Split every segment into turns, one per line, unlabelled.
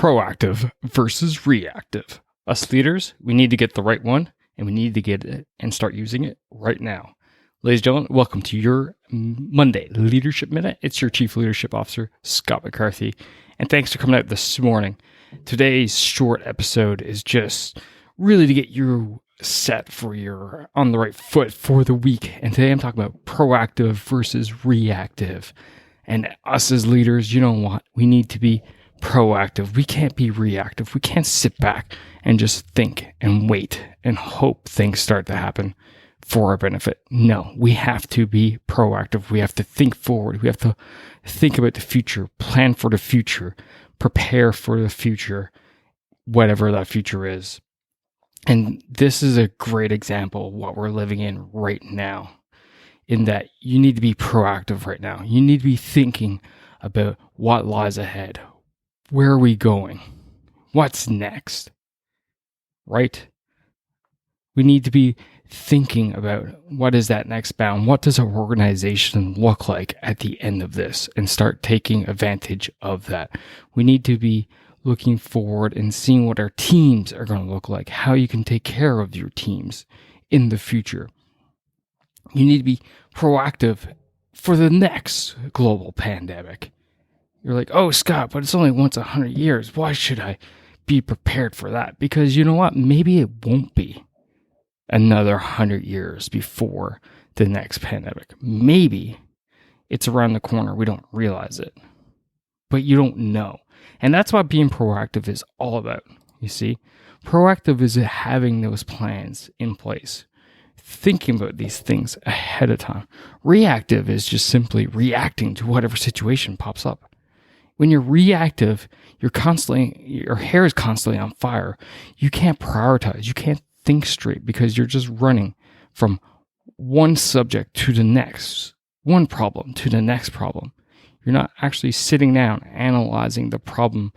proactive versus reactive. Us leaders, we need to get the right one, and we need to get it and start using it right now. Ladies and gentlemen, welcome to your Monday Leadership Minute. It's your Chief Leadership Officer, Scott McCarthy, and thanks for coming out this morning. Today's short episode is just really to get you set for your on the right foot for the week. And today I'm talking about proactive versus reactive. And us as leaders, you know what? We need to be proactive. We can't be reactive. We can't sit back and just think and wait and hope things start to happen for our benefit. No, we have to be proactive. We have to think forward. We have to think about the future, plan for the future, prepare for the future, whatever that future is. And this is a great example of what we're living in right now, in that you need to be proactive right now. You need to be thinking about what lies ahead. Where are we going? What's next? Right? We need to be thinking about what is that next bound? What does our organization look like at the end of this? And start taking advantage of that. We need to be looking forward and seeing what our teams are going to look like, how you can take care of your teams in the future. You need to be proactive for the next global pandemic. You're like, oh, Scott, but it's only once 100 years. Why should I be prepared for that? Because you know what? Maybe it won't be another 100 years before the next pandemic. Maybe it's around the corner. We don't realize it, but you don't know. And that's what being proactive is all about. You see, proactive is having those plans in place, thinking about these things ahead of time. Reactive is just simply reacting to whatever situation pops up. When you're reactive, your hair is constantly on fire. You can't prioritize. You can't think straight because you're just running from one subject to the next, one problem to the next problem. You're not actually sitting down, analyzing the problem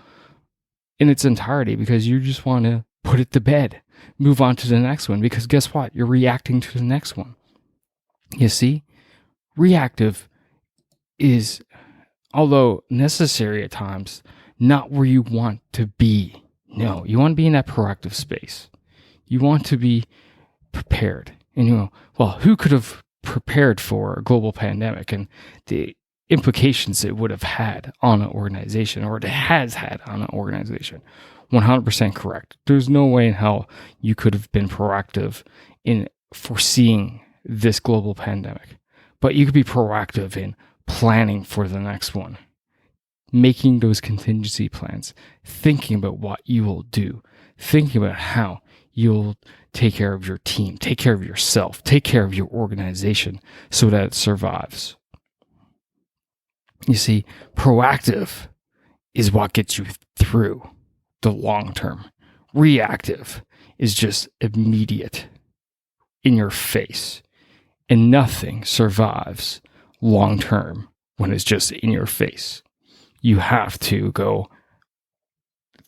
in its entirety because you just want to put it to bed, move on to the next one, because guess what? You're reacting to the next one. You see, reactive is, although necessary at times, not where you want to be. No, you want to be in that proactive space. You want to be prepared. And you know, well, who could have prepared for a global pandemic and the implications it would have had on an organization, or it has had on an organization? 100% correct. There's no way in hell you could have been proactive in foreseeing this global pandemic. But you could be proactive in planning for the next one, making those contingency plans, thinking about what you will do, thinking about how you'll take care of your team, take care of yourself, take care of your organization so that it survives. You see, proactive is what gets you through the long term. Reactive is just immediate, in your face, and nothing survives long term when it's just in your face. You have to go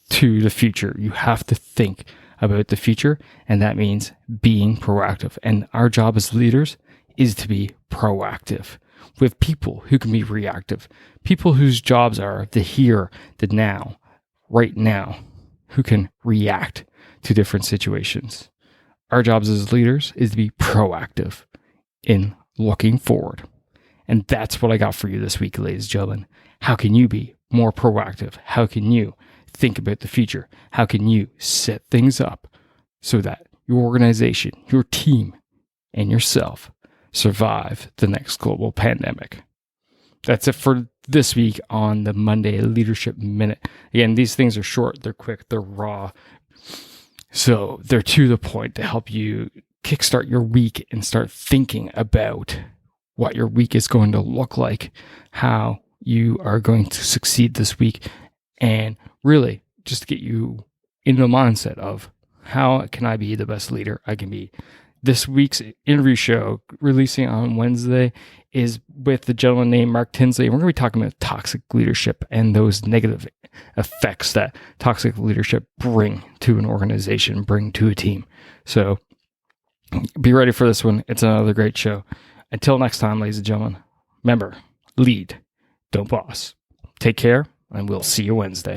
to the future. You have to think about the future, and that means being proactive. And our job as leaders is to be proactive with people who can be reactive, people whose jobs are the here, the now, right now, who can react to different situations. Our jobs as leaders is to be proactive in looking forward. And that's what I got for you this week, ladies and gentlemen. How can you be more proactive? How can you think about the future? How can you set things up so that your organization, your team, and yourself survive the next global pandemic? That's it for this week on the Monday Leadership Minute. Again, these things are short, they're quick, they're raw. So they're to the point to help you kickstart your week and start thinking about what your week is going to look like, how you are going to succeed this week, and really just to get you into the mindset of how can I be the best leader I can be. This week's interview show, releasing on Wednesday, is with the gentleman named Mark Tinsley. And we're going to be talking about toxic leadership and those negative effects that toxic leadership bring to an organization, bring to a team. So be ready for this one. It's another great show. Until next time, ladies and gentlemen, remember, lead, don't boss. Take care, and we'll see you Wednesday.